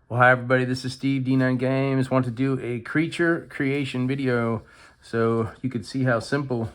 Well, hi everybody, this is Steve, D9 Games. Want to do a creature creation video so you could see how simple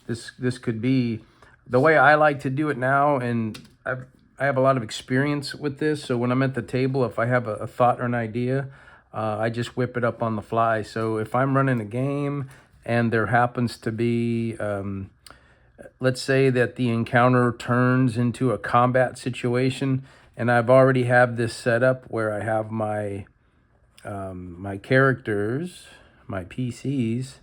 this could be. The way I like to do it now, and I have a lot of experience with this, so when I'm at the table, if I have a thought or an idea, I just whip it up on the fly. So if I'm running a game and there happens to be, let's say that the encounter turns into a combat situation, and I've already have this set up where I have my my characters, my PCs,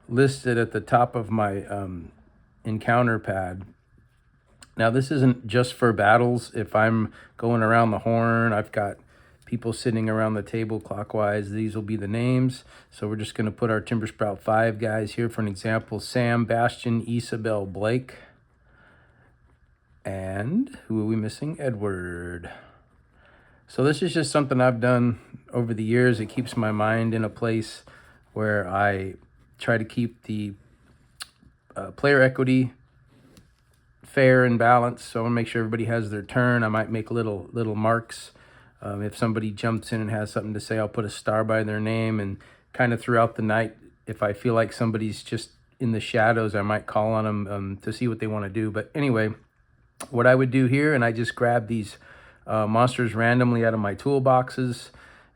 listed at the top of my encounter pad. Now this isn't just for battles. If I'm going around the horn, I've got people sitting around the table clockwise. These will be the names. So we're just going to put our Timber Sprout 5 guys here for an example. Sam, Bastion, Isabel, Blake. And who are we missing? Edward. So this is just something I've done over the years. It keeps my mind in a place where I try to keep the player equity fair and balanced. So I want to make sure everybody has their turn. I might make little marks. If somebody jumps in and has something to say, I'll put a star by their name. And kind of throughout the night, if I feel like somebody's just in the shadows, I might call on them to see what they want to do. But anyway, what I would do here, and I just grab these monsters randomly out of my toolboxes,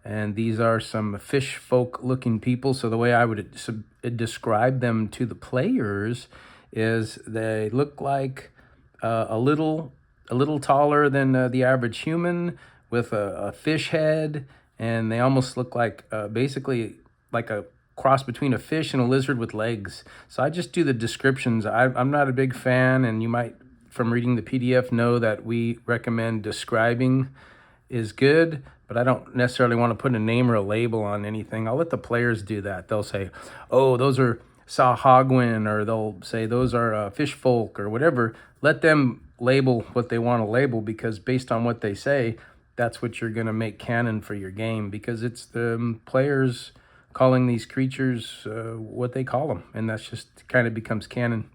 and these are some fish folk looking people. So the way I would describe them to the players is they look like a little taller than the average human, with a fish head, and they almost look like basically like a cross between a fish and a lizard with legs. So I just do the descriptions. I'm not a big fan, and you might, from reading the PDF, know that we recommend describing is good, but I don't necessarily want to put a name or a label on anything. I'll let the players do that. They'll say, oh, those are Sahagwin, or they'll say those are fish folk or whatever. Let them label what they want to label, because based on what they say, that's what you're going to make canon for your game, because it's the players calling these creatures what they call them, and that's just kind of becomes canon.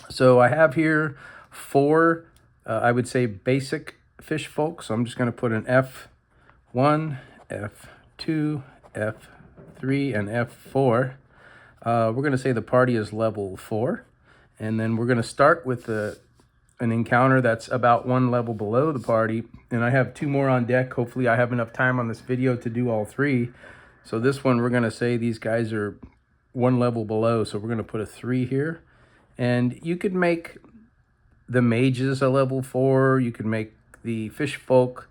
So I have here 4, I would say, basic fish folk. So I'm just going to put an F1, F2, F3, and F4. We're going to say the party is level 4. And then we're going to start with an encounter that's about 1 level below the party. And I have 2 more on deck. Hopefully I have enough time on this video to do all 3. So this one, we're going to say these guys are 1 level below. So we're going to put a 3 here. And you could make the mages a level 4. You could make the fish folk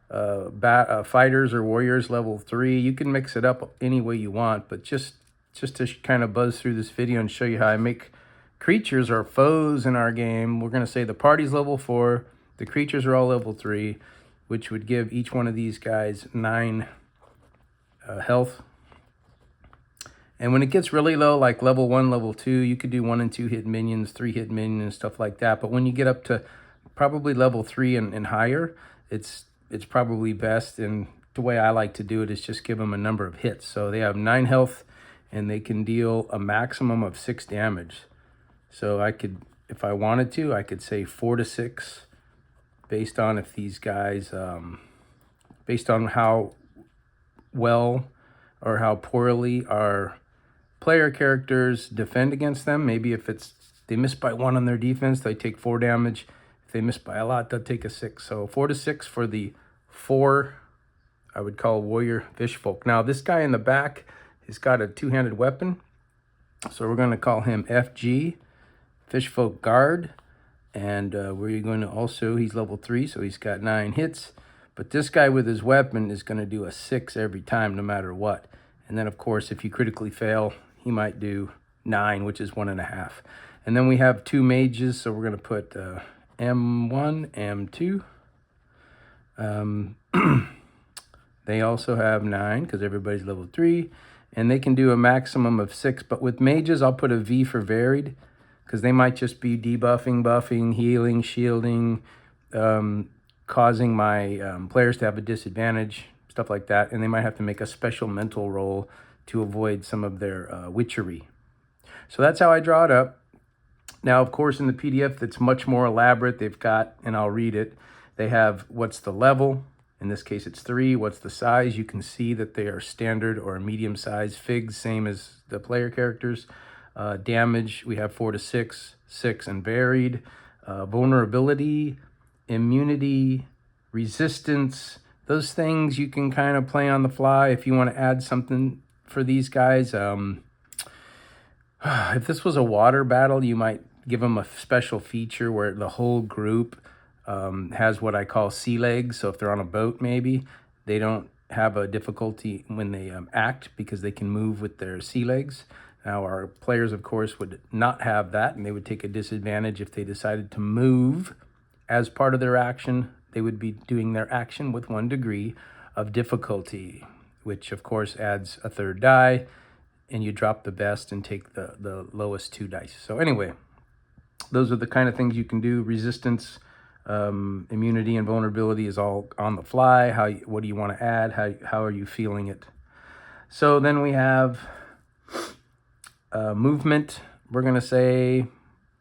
fighters or warriors level 3. You can mix it up any way you want, but just to kind of buzz through this video and show you how I make creatures or foes in our game, we're going to say the party's level 4, the creatures are all level 3, which would give each one of these guys 9 health. And when it gets really low, like level 1, level 2, you could do 1 and 2 hit minions, 3 hit minions, and stuff like that. But when you get up to probably level 3 and higher, it's probably best. And the way I like to do it is just give them a number of hits. So they have 9 health, and they can deal a maximum of 6 damage. So I could, if I wanted to, I could say 4 to 6, based on if these guys, based on how well or how poorly our player characters defend against them. Maybe if they miss by 1 on their defense, they take 4 damage. If they miss by a lot, they'll take a 6. So 4 to 6 for the 4, I would call warrior fish folk. Now this guy in the back has got a 2-handed weapon, so we're going to call him FG, fish folk guard. And we're going to also, he's level 3, so he's got 9 hits. But this guy with his weapon is going to do a 6 every time, no matter what. And then, of course, if you critically fail, he might do 9, which is 1.5. And then we have 2 mages, so we're going to put M1, M2. They also have 9, because everybody's level 3. And they can do a maximum of 6. But with mages, I'll put a V for varied, because they might just be debuffing, buffing, healing, shielding, causing my players to have a disadvantage, stuff like that. And they might have to make a special mental roll to avoid some of their witchery. So that's how I draw it up. Now, of course, in the PDF, that's much more elaborate. They've got, and I'll read it, they have what's the level, In this case, it's 3. What's the size? You can see that they are standard or medium size figs, same as the player characters. Damage, we have 4 to 6, 6 and varied. Vulnerability, immunity, resistance, those things you can kind of play on the fly if you want to add something for these guys. If this was a water battle, you might give them a special feature where the whole group has what I call sea legs. So if they're on a boat, maybe they don't have a difficulty when they act because they can move with their sea legs. Now, our players, of course, would not have that, and they would take a disadvantage if they decided to move as part of their action. They would be doing their action with 1 degree of difficulty, which, of course, adds a 3rd die, and you drop the best and take the lowest 2 dice. So anyway, those are the kind of things you can do. Resistance, immunity, and vulnerability is all on the fly. What do you want to add? How are you feeling it? So then we have movement. We're gonna say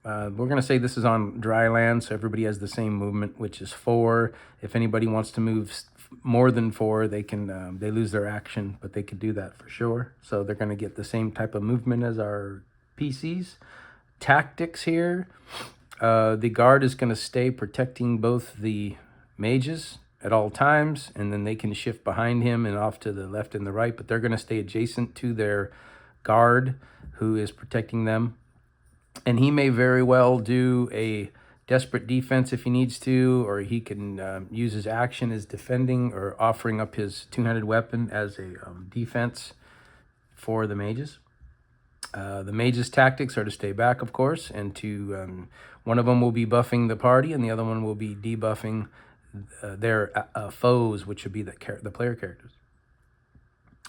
this is on dry land, so everybody has the same movement, which is 4. If anybody wants to move more than 4, they can they lose their action, but they can do that for sure. So they're going to get the same type of movement as our PCs. Tactics here, the guard is going to stay protecting both the mages at all times, and then they can shift behind him and off to the left and the right, but they're going to stay adjacent to their guard who is protecting them. And he may very well do a desperate defense if he needs to, or he can use his action as defending or offering up his two-handed weapon as a defense for the mages. The mages' tactics are to stay back, of course, and to one of them will be buffing the party, and the other one will be debuffing their foes, which would be the player characters.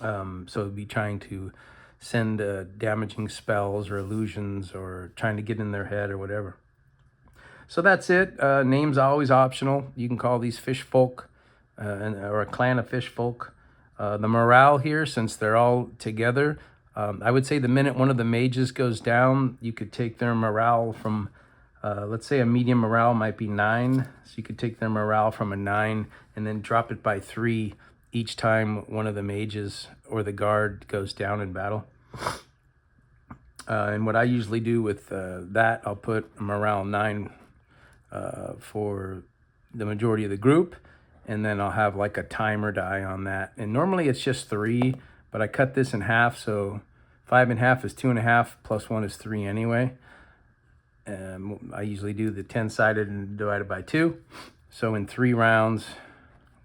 So it'd be trying to send damaging spells or illusions or trying to get in their head or whatever. So that's it. Names always optional. You can call these fish folk or a clan of fish folk. The morale here, since they're all together, I would say the minute one of the mages goes down, you could take their morale from, let's say a medium morale might be 9. So you could take their morale from a 9 and then drop it by 3 each time one of the mages or the guard goes down in battle. And what I usually do with that, I'll put morale 9 for the majority of the group, and then I'll have like a timer die on that. And normally it's just 3, but I cut this in half, so 5 and a half is 2.5 plus 1 is 3 anyway. I usually do the 10-sided and divide it by 2. So in 3 rounds,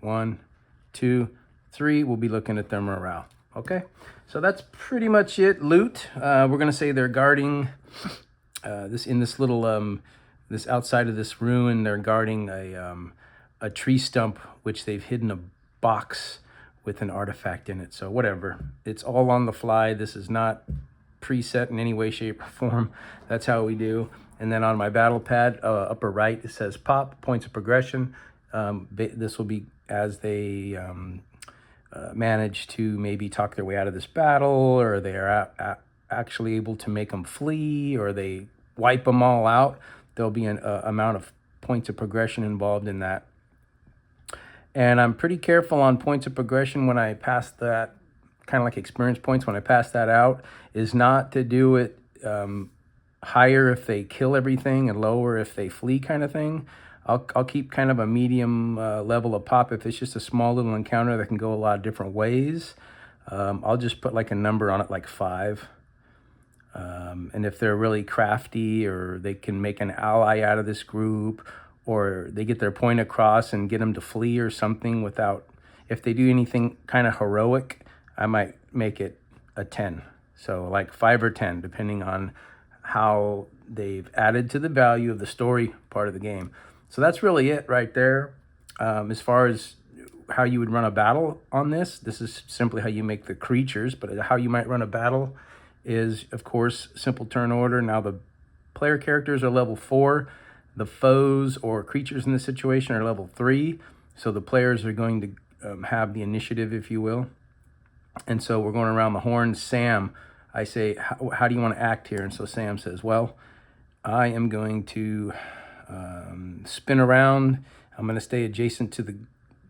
1, 2, 3, we'll be looking at their morale. Okay, so that's pretty much it. Loot. We're gonna say they're guarding this in this little this outside of this ruin. They're guarding a tree stump, which they've hidden a box with an artifact in it. So whatever, it's all on the fly. This is not preset in any way, shape, or form. That's how we do. And then on my battle pad, upper right, it says pop, points of progression. This will be as they manage to maybe talk their way out of this battle, or they are actually able to make them flee, or they wipe them all out. There'll be an amount of points of progression involved in that. And I'm pretty careful on points of progression when I pass that, kind of like experience points, when I pass that out, is not to do it higher if they kill everything and lower if they flee kind of thing. I'll keep kind of a medium level of pop if it's just a small little encounter that can go a lot of different ways. I'll just put like a number on it, like 5. And if they're really crafty, or they can make an ally out of this group, or they get their point across and get them to flee or something without, if they do anything kind of heroic, I might make it a 10. So like 5 or 10, depending on how they've added to the value of the story part of the game. So that's really it right there. As far as how you would run a battle on this is simply how you make the creatures, but how you might run a battle is, of course, simple turn order. Now the player characters are level 4. The foes or creatures in this situation are level 3. So the players are going to have the initiative, if you will. And so we're going around the horn. Sam, I say, how do you want to act here? And so Sam says, well, I am going to spin around. I'm going to stay adjacent to the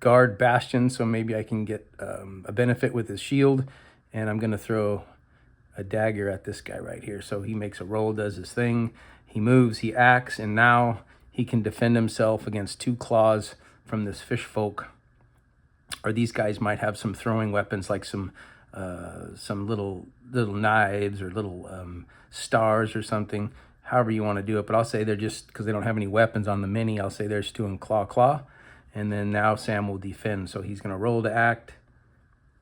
guard Bastion, so maybe I can get a benefit with his shield. And I'm going to throw a dagger at this guy right here. So he makes a roll, does his thing. He moves, he acts, and now he can defend himself against 2 claws from this fish folk. Or these guys might have some throwing weapons, like some little knives or little stars or something, however you want to do it. But I'll say they're just, because they don't have any weapons on the mini, I'll say they're just doing claw. And then now Sam will defend. So he's going to roll to act.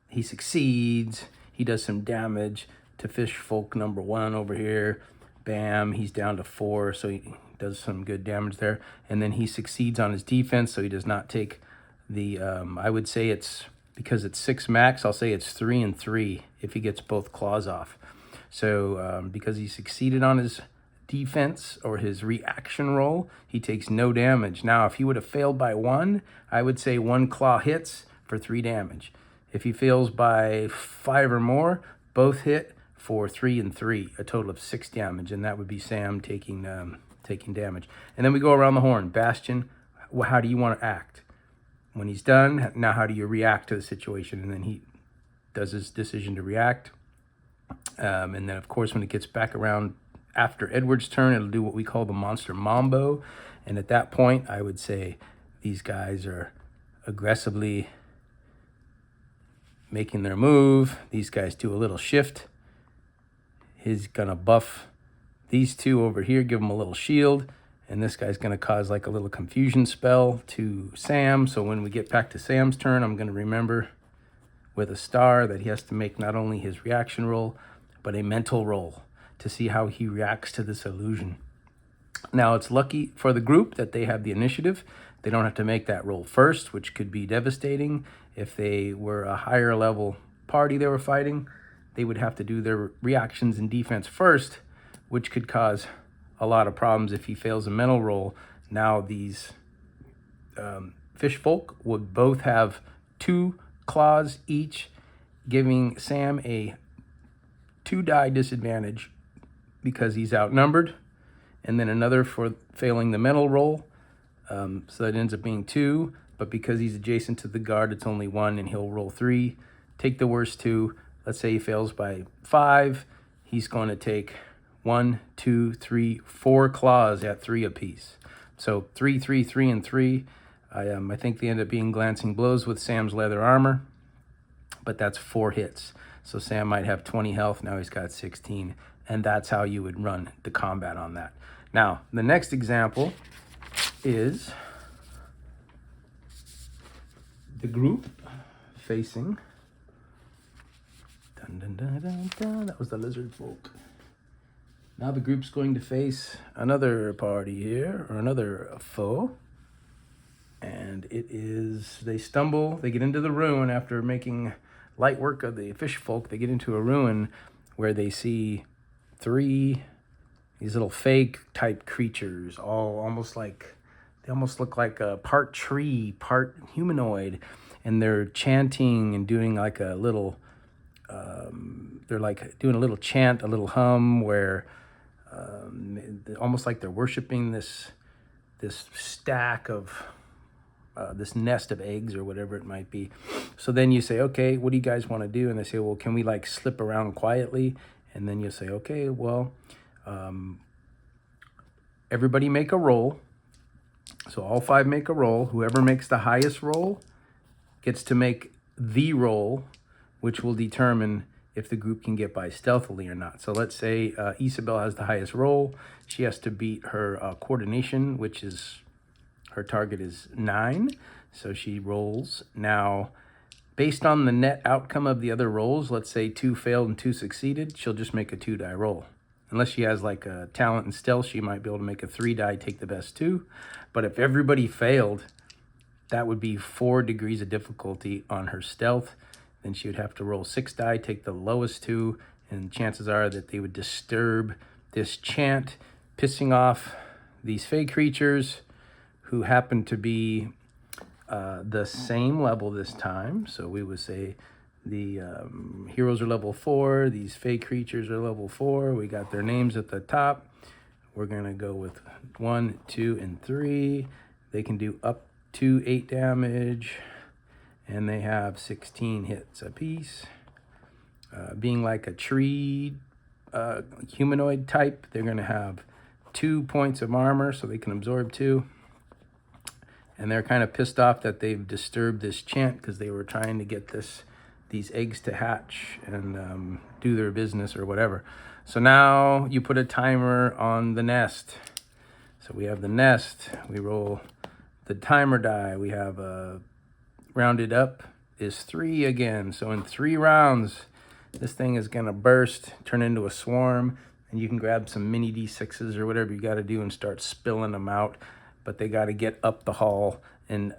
He succeeds. He does some damage to fish folk number 1 over here. Bam, he's down to 4, so he does some good damage there. And then he succeeds on his defense, so he does not take the, I would say it's, because it's 6 max, I'll say it's 3 and 3 if he gets both claws off. So because he succeeded on his defense or his reaction roll, he takes no damage. Now, if he would have failed by 1, I would say 1 claw hits for 3 damage. If he fails by 5 or more, both hit for 3 and 3, a total of 6 damage, and that would be Sam taking damage. And then we go around the horn. Bastion, how do you want to act? When he's done, now how do you react to the situation? And then he does his decision to react. And then, of course, when it gets back around after Edward's turn, it'll do what we call the monster mambo. And at that point, I would say these guys are aggressively making their move. These guys do a little shift. He's gonna buff these 2 over here, give them a little shield, and this guy's gonna cause like a little confusion spell to Sam. So when we get back to Sam's turn, I'm gonna remember with a star that he has to make not only his reaction roll, but a mental roll to see how he reacts to this illusion. Now, it's lucky for the group that they have the initiative. They don't have to make that roll first, which could be devastating. If they were a higher level party they were fighting, they would have to do their reactions and defense first, which could cause a lot of problems if he fails a mental roll. Now these fish folk would both have 2 claws each, giving Sam a 2-die disadvantage because he's outnumbered, and then another for failing the mental roll. So that ends up being 2, but because he's adjacent to the guard, it's only 1, and he'll roll 3, take the worst 2. Let's say he fails by 5. He's going to take 1, 2, 3, 4 claws at 3 apiece. So 3, 3, 3, and 3. I think they end up being glancing blows with Sam's leather armor, but that's 4 hits. So Sam might have 20 health. Now he's got 16, and that's how you would run the combat on that. Now, the next example is the group facing. Dun, dun, dun, dun, dun. That was the lizard folk. Now the group's going to face another party here, or another foe. And it is, they stumble, they get into the ruin after making light work of the fish folk. They get into a ruin where they see 3, these little fake type creatures, all almost like, they almost look like a part tree, part humanoid. And they're chanting and doing like a little, they're like doing a little chant, a little hum, where almost like they're worshiping this stack of, this nest of eggs or whatever it might be. So then you say, okay, what do you guys want to do? And they say, well, can we like slip around quietly? And then you say, okay, well, everybody make a roll. So all 5 make a roll. Whoever makes the highest roll gets to make the roll, which will determine if the group can get by stealthily or not. So let's say Isabel has the highest roll. She has to beat her coordination, which is, her target is 9. So she rolls. Now, based on the net outcome of the other rolls, let's say 2 failed and 2 succeeded, she'll just make a 2-die roll. Unless she has like a talent in stealth, she might be able to make a 3-die, take the best 2. But if everybody failed, that would be 4 degrees of difficulty on her stealth. Then she would have to roll 6 die, take the lowest 2, and chances are that they would disturb this chant, pissing off these fey creatures who happen to be the same level this time. So we would say the heroes are level 4, these fey creatures are level 4. We got their names at the top. We're gonna go with 1, 2, and 3. They can do up to 8 damage. and they have 16 hits apiece. Being like a tree humanoid type, they're going to have 2 points of armor, so they can absorb 2. And they're kind of pissed off that they've disturbed this chant because they were trying to get these eggs to hatch and do their business or whatever. So now you put a timer on the nest. So we have the nest. We roll the timer die. We have rounded up is 3 again. So in 3 rounds, this thing is going to burst, turn into a swarm, and you can grab some mini D6s or whatever you got to do and start spilling them out. But they got to get up the hall and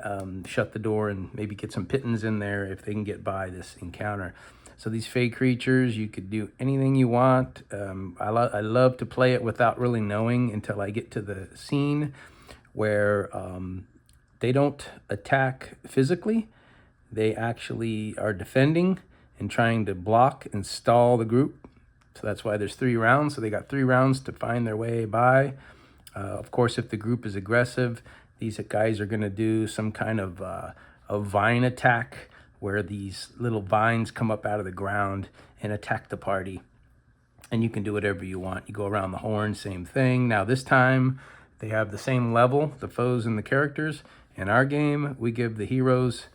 shut the door and maybe get some pittance in there if they can get by this encounter. So these fey creatures, you could do anything you want. I love to play it without really knowing until I get to the scene where they don't attack physically. They actually are defending and trying to block and stall the group. So that's why there's 3 rounds. So they got 3 rounds to find their way by. Of course, if the group is aggressive, these guys are going to do some kind of a vine attack where these little vines come up out of the ground and attack the party. And you can do whatever you want. You go around the horn, same thing. Now this time, they have the same level, the foes and the characters. In our game, we give the heroes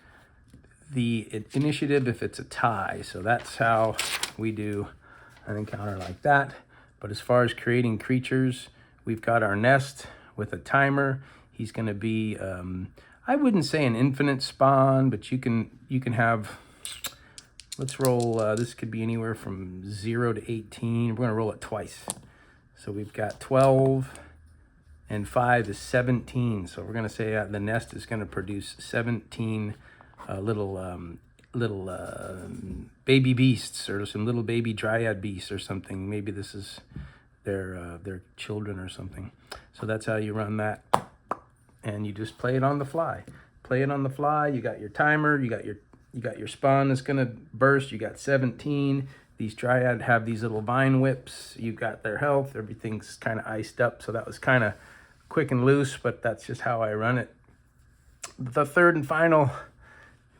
the initiative if it's a tie. So that's how we do an encounter like that. But as far as creating creatures, we've got our nest with a timer. He's going to be, I wouldn't say an infinite spawn, but you can have, let's roll, this could be anywhere from 0 to 18. We're going to roll it twice. So we've got 12 and 5 is 17. So we're going to say the nest is going to produce 17 little baby beasts or some little baby dryad beasts or something. Maybe this is their children or something. So that's how you run that, and you just play it on the fly. Play it on the fly. You got your timer. You got your spawn that's gonna burst. You got 17. These dryad have these little vine whips. You got their health. Everything's kind of iced up. So that was kind of quick and loose, but that's just how I run it. The third and final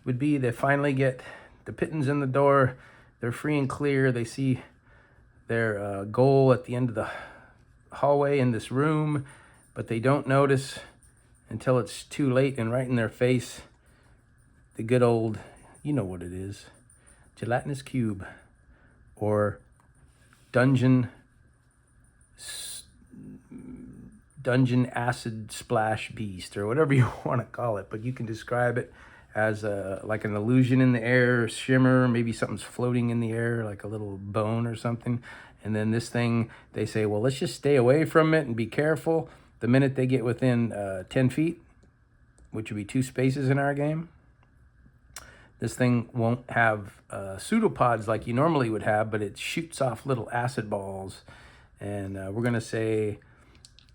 would be they finally get the pittance in the door. They're free and clear. They see their goal at the end of the hallway in this room, but they don't notice until it's too late and right in their face the good old, you know what it is, gelatinous cube or dungeon acid splash beast or whatever you want to call it, but you can describe it as like an illusion in the air, shimmer, maybe something's floating in the air like a little bone or something. And then this thing, they say, well, let's just stay away from it and be careful. The minute they get within 10 feet, which would be 2 spaces in our game, this thing won't have pseudopods like you normally would have, but it shoots off little acid balls. And we're going to say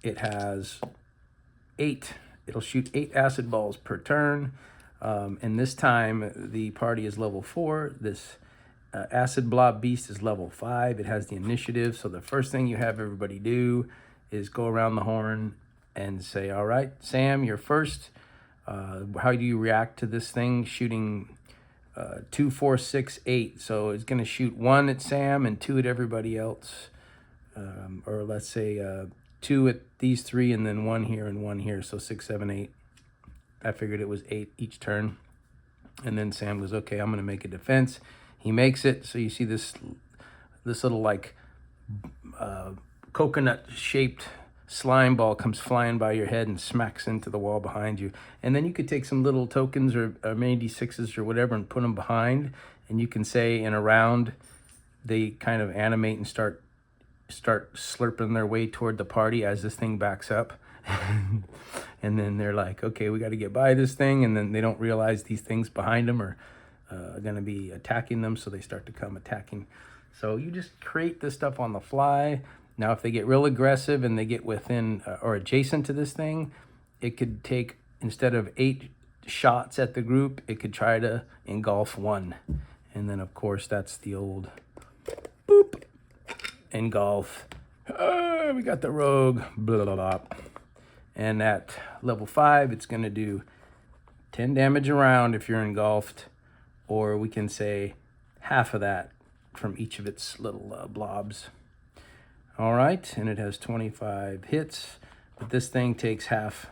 it has 8. It'll shoot 8 acid balls per turn. And this time the party is level 4. This acid blob beast is level 5. It has the initiative. So the first thing you have everybody do is go around the horn and say, all right, Sam, you're first. How do you react to this thing shooting 2, 4, 6, 8? So it's going to shoot 1 at Sam and 2 at everybody else. Or let's say 2 at these 3 and then 1 here and 1 here. So 6, 7, 8. I figured it was 8 each turn. And then Sam goes, okay, I'm going to make a defense. He makes it. So you see this little like coconut shaped slime ball comes flying by your head and smacks into the wall behind you. And then you could take some little tokens or maybe D6s or whatever and put them behind. And you can say in a round, they kind of animate and start slurping their way toward the party as this thing backs up. And then they're like, okay, we got to get by this thing. And then they don't realize these things behind them are going to be attacking them. So they start to come attacking. So you just create this stuff on the fly. Now, if they get real aggressive and they get within or adjacent to this thing, it could take, instead of 8 shots at the group, it could try to engulf 1. And then, of course, that's the old boop, engulf. We got the rogue, blah, blah, blah. And at level 5, it's going to do 10 damage a round if you're engulfed. or we can say half of that from each of its little blobs. All right, and it has 25 hits, but this thing takes half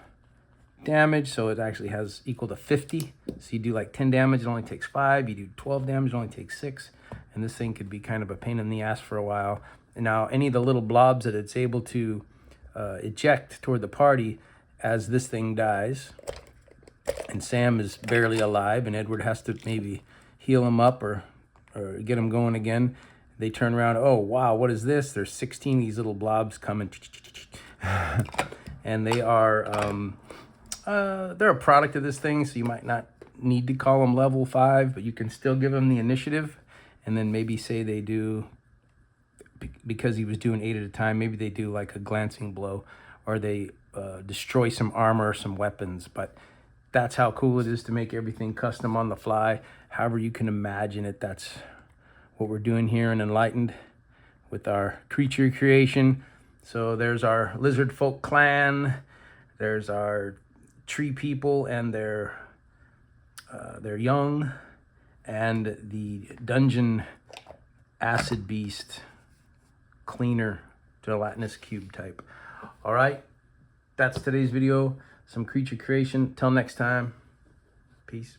damage, so it actually has equal to 50. So you do like 10 damage, it only takes 5. You do 12 damage, it only takes 6. And this thing could be kind of a pain in the ass for a while. And now any of the little blobs that it's able to eject toward the party as this thing dies, and Sam is barely alive, and Edward has to maybe heal him up or get him going again. They turn around, oh, wow, what is this? There's 16 of these little blobs coming. And they are, they're a product of this thing, so you might not need to call them level 5, but you can still give them the initiative. And then maybe say they do, because he was doing 8 at a time, maybe they do like a glancing blow, or they destroy some armor or some weapons. But that's how cool it is to make everything custom on the fly. However you can imagine it, that's what we're doing here in Enlightened with our creature creation. So there's our lizard folk clan, there's our tree people and their young, and the dungeon acid beast cleaner gelatinous cube type. All right, that's today's video, some creature creation. Till next time, peace.